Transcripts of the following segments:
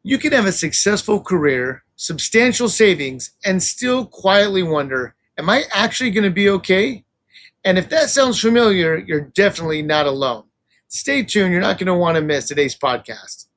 You can have a successful career, substantial savings, and still quietly wonder, am I actually going to be okay? And if that sounds familiar, you're definitely not alone. Stay tuned. You're not going to want to miss today's podcast.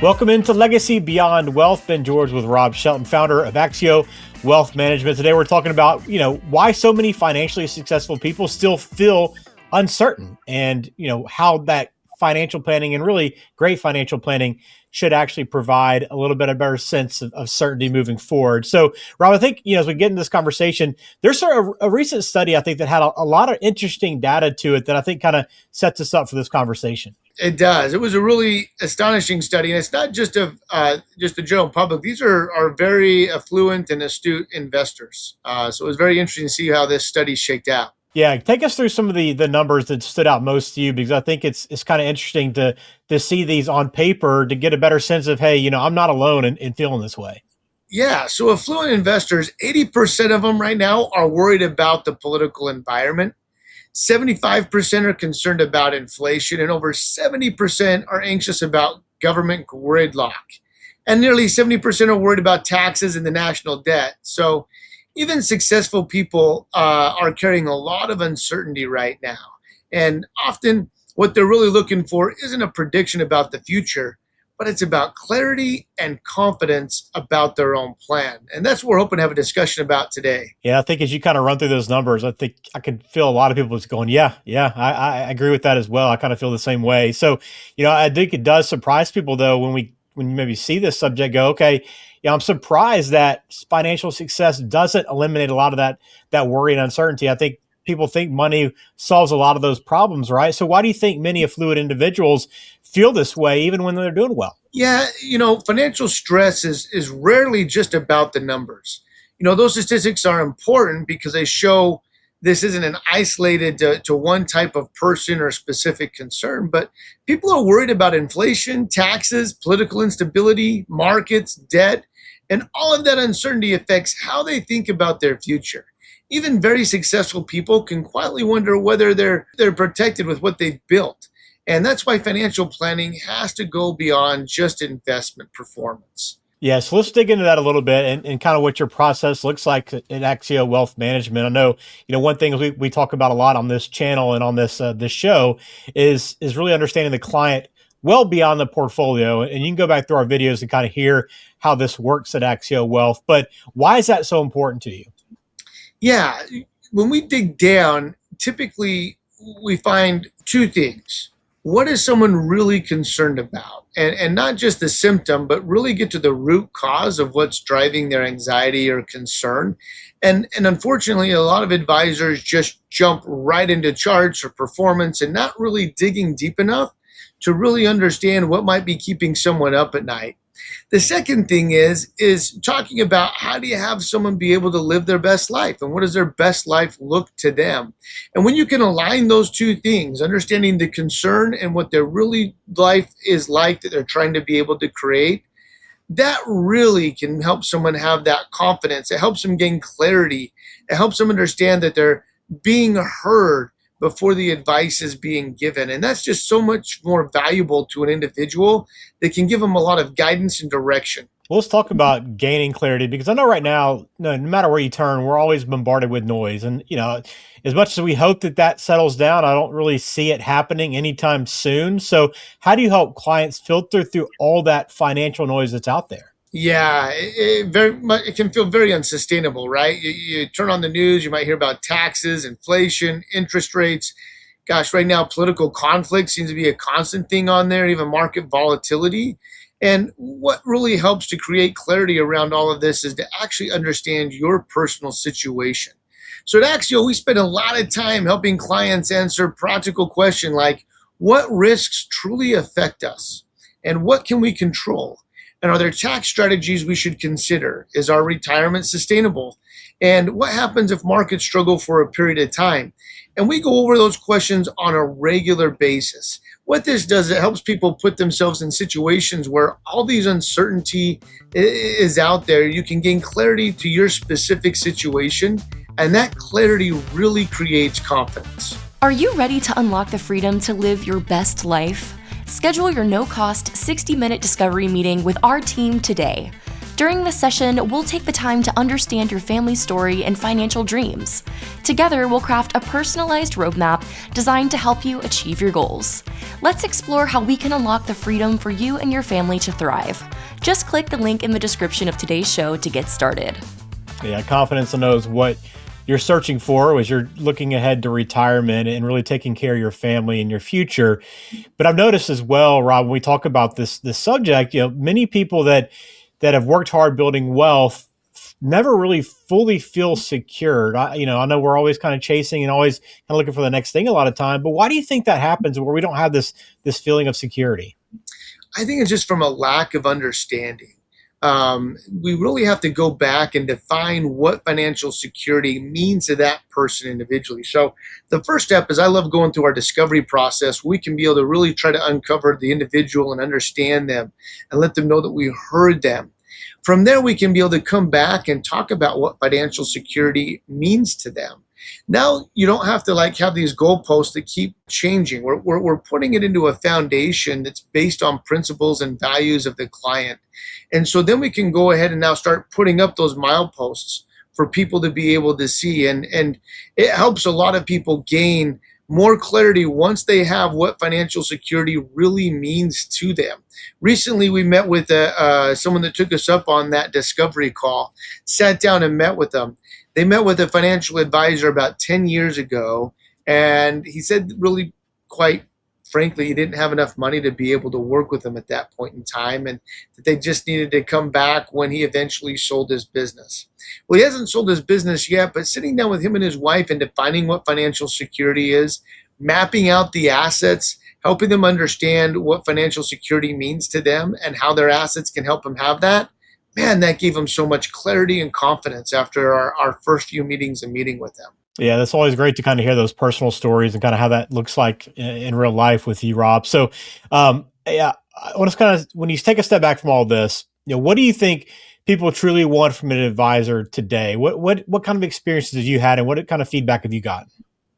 Welcome into Legacy Beyond Wealth. Ben George with Rob Shelton, founder of Axio Wealth Management. Today we're talking about, why so many financially successful people still feel uncertain and, how that financial planning and really great financial planning should actually provide a little bit of better sense of certainty moving forward. So, Rob, I think, as we get into this conversation, there's sort of a recent study, I think, that had a lot of interesting data to it that I think kind of sets us up for this conversation. It does. It was a really astonishing study, and it's not just the general public. These are very affluent and astute investors. So it was very interesting to see how this study shaked out. Yeah, take us through some of the numbers that stood out most to you, because I think it's kind of interesting to see these on paper to get a better sense of, hey, I'm not alone in feeling this way. Yeah, so affluent investors, 80% of them right now are worried about the political environment. 75% are concerned about inflation, and over 70% are anxious about government gridlock. And nearly 70% are worried about taxes and the national debt. So even successful people are carrying a lot of uncertainty right now. And often what they're really looking for isn't a prediction about the future, but it's about clarity and confidence about their own plan. And that's what we're hoping to have a discussion about today. Yeah, I think as you kind of run through those numbers, I think I can feel a lot of people just going, I agree with that as well. I kind of feel the same way. So, I think it does surprise people, though, when you maybe see this subject go, okay, I'm surprised that financial success doesn't eliminate a lot of that worry and uncertainty. I think people think money solves a lot of those problems, right? So why do you think many affluent individuals feel this way even when they're doing well? Yeah, financial stress is rarely just about the numbers. Those statistics are important because they show this isn't an isolated to one type of person or specific concern, but people are worried about inflation, taxes, political instability, markets, debt, and all of that uncertainty affects how they think about their future. Even very successful people can quietly wonder whether they're protected with what they've built. And that's why financial planning has to go beyond just investment performance. Yeah, so let's dig into that a little bit and kind of what your process looks like at Axio Wealth Management. I know, one thing we talk about a lot on this channel and on this show is really understanding the client well beyond the portfolio. And you can go back through our videos and kind of hear how this works at Axio Wealth. But why is that so important to you? Yeah, when we dig down, typically we find two things. What is someone really concerned about? And not just the symptom, but really get to the root cause of what's driving their anxiety or concern. And unfortunately, a lot of advisors just jump right into charts or performance and not really digging deep enough to really understand what might be keeping someone up at night. The second thing is talking about how do you have someone be able to live their best life, and what does their best life look to them? And when you can align those two things, understanding the concern and what their really life is like that they're trying to be able to create, that really can help someone have that confidence. It helps them gain clarity. It helps them understand that they're being heard before the advice is being given. And that's just so much more valuable to an individual that can give them a lot of guidance and direction. Well, let's talk about gaining clarity, because I know right now, no matter where you turn, we're always bombarded with noise. And, as much as we hope that settles down, I don't really see it happening anytime soon. So how do you help clients filter through all that financial noise that's out there? Yeah, it can feel very unsustainable, right? You turn on the news, you might hear about taxes, inflation, interest rates. Gosh, right now, political conflict seems to be a constant thing on there, even market volatility. And what really helps to create clarity around all of this is to actually understand your personal situation. So at Axio, we spend a lot of time helping clients answer practical questions like, what risks truly affect us? And what can we control? And are there tax strategies we should consider? Is our retirement sustainable? And what happens if markets struggle for a period of time? And we go over those questions on a regular basis. What this does, it helps people put themselves in situations where all these uncertainty is out there. You can gain clarity to your specific situation, and that clarity really creates confidence. Are you ready to unlock the freedom to live your best life? Schedule your no-cost 60-minute discovery meeting with our team today. During this session, we'll take the time to understand your family story and financial dreams. Together, we'll craft a personalized roadmap designed to help you achieve your goals. Let's explore how we can unlock the freedom for you and your family to thrive. Just click the link in the description of today's show to get started. Yeah, confidence knows what you're searching for as you're looking ahead to retirement and really taking care of your family and your future. But I've noticed as well, Rob, when we talk about this subject, many people that have worked hard building wealth never really fully feel secured. I know we're always kind of chasing and always kind of looking for the next thing a lot of time, but why do you think that happens where we don't have this feeling of security? I think it's just from a lack of understanding. We really have to go back and define what financial security means to that person individually. So the first step is I love going through our discovery process. We can be able to really try to uncover the individual and understand them and let them know that we heard them. From there, we can be able to come back and talk about what financial security means to them. Now, you don't have to have these goalposts that keep changing. We're putting it into a foundation that's based on principles and values of the client. And so then we can go ahead and now start putting up those mileposts for people to be able to see. And it helps a lot of people gain more clarity once they have what financial security really means to them. Recently, we met with someone that took us up on that discovery call, sat down and met with them. They met with a financial advisor about 10 years ago, and he said really quite frankly, he didn't have enough money to be able to work with them at that point in time, and that they just needed to come back when he eventually sold his business. Well, he hasn't sold his business yet, but sitting down with him and his wife and defining what financial security is, mapping out the assets, helping them understand what financial security means to them and how their assets can help them have that, man, that gave them so much clarity and confidence after our first few meetings and meeting with them. Yeah, that's always great to kind of hear those personal stories and kind of how that looks like in real life with you, Rob. So, yeah, I want to kind of, when you take a step back from all this, what do you think people truly want from an advisor today? What kind of experiences have you had, and what kind of feedback have you gotten?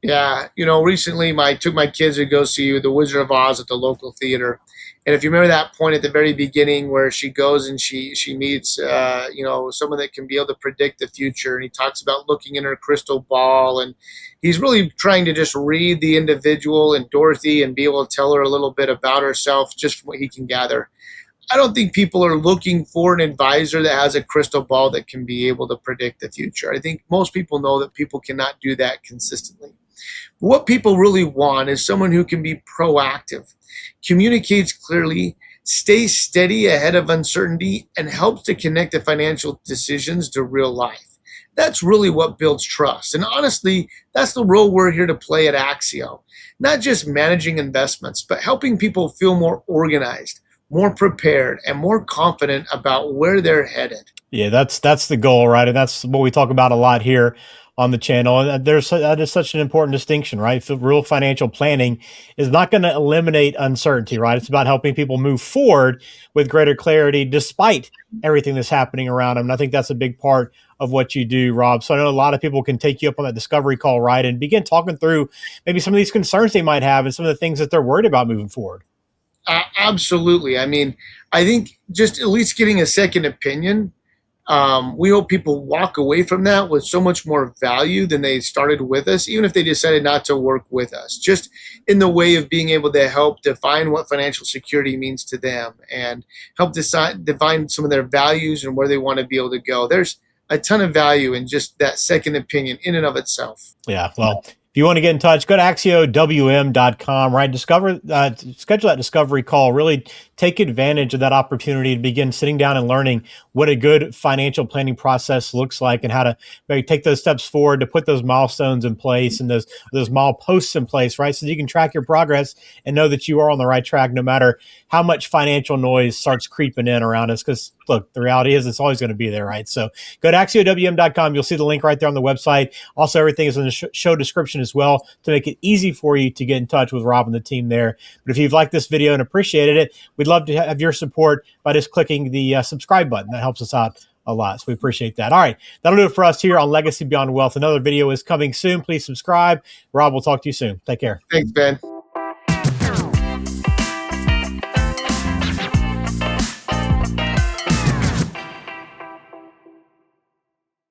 Yeah, recently I took my kids to go see The Wizard of Oz at the local theater. And if you remember that point at the very beginning where she goes and she meets, someone that can be able to predict the future. And he talks about looking in her crystal ball. And he's really trying to just read the individual and Dorothy and be able to tell her a little bit about herself just from what he can gather. I don't think people are looking for an advisor that has a crystal ball that can be able to predict the future. I think most people know that people cannot do that consistently. What people really want is someone who can be proactive, communicates clearly, stays steady ahead of uncertainty, and helps to connect the financial decisions to real life. That's really what builds trust. And honestly, that's the role we're here to play at Axio. Not just managing investments, but helping people feel more organized, more prepared, and more confident about where they're headed. Yeah, that's the goal, right? And that's what we talk about a lot here on the channel. And that is such an important distinction, right? Real financial planning is not going to eliminate uncertainty, right? It's about helping people move forward with greater clarity despite everything that's happening around them. And I think that's a big part of what you do, Rob. So I know a lot of people can take you up on that discovery call, right? And begin talking through maybe some of these concerns they might have and some of the things that they're worried about moving forward. Absolutely. I mean, I think just at least getting a second opinion, we hope people walk away from that with so much more value than they started with us, even if they decided not to work with us, just in the way of being able to help define what financial security means to them and help define some of their values and where they want to be able to go. There's a ton of value in just that second opinion in and of itself. Yeah, well, if you want to get in touch, go to AxioWM.com, right? Schedule that discovery call. Really take advantage of that opportunity to begin sitting down and learning what a good financial planning process looks like and how to maybe take those steps forward to put those milestones in place and those mileposts in place, right? So that you can track your progress and know that you are on the right track no matter how much financial noise starts creeping in around us. Because look, the reality is it's always going to be there, right? So go to AxioWM.com. You'll see the link right there on the website. Also, everything is in the show description as well to make it easy for you to get in touch with Rob and the team there. But if you've liked this video and appreciated it, we'd love to have your support by just clicking the subscribe button. That helps us out a lot. So we appreciate that. All right. That'll do it for us here on Legacy Beyond Wealth. Another video is coming soon. Please subscribe. Rob, we'll talk to you soon. Take care. Thanks, Ben.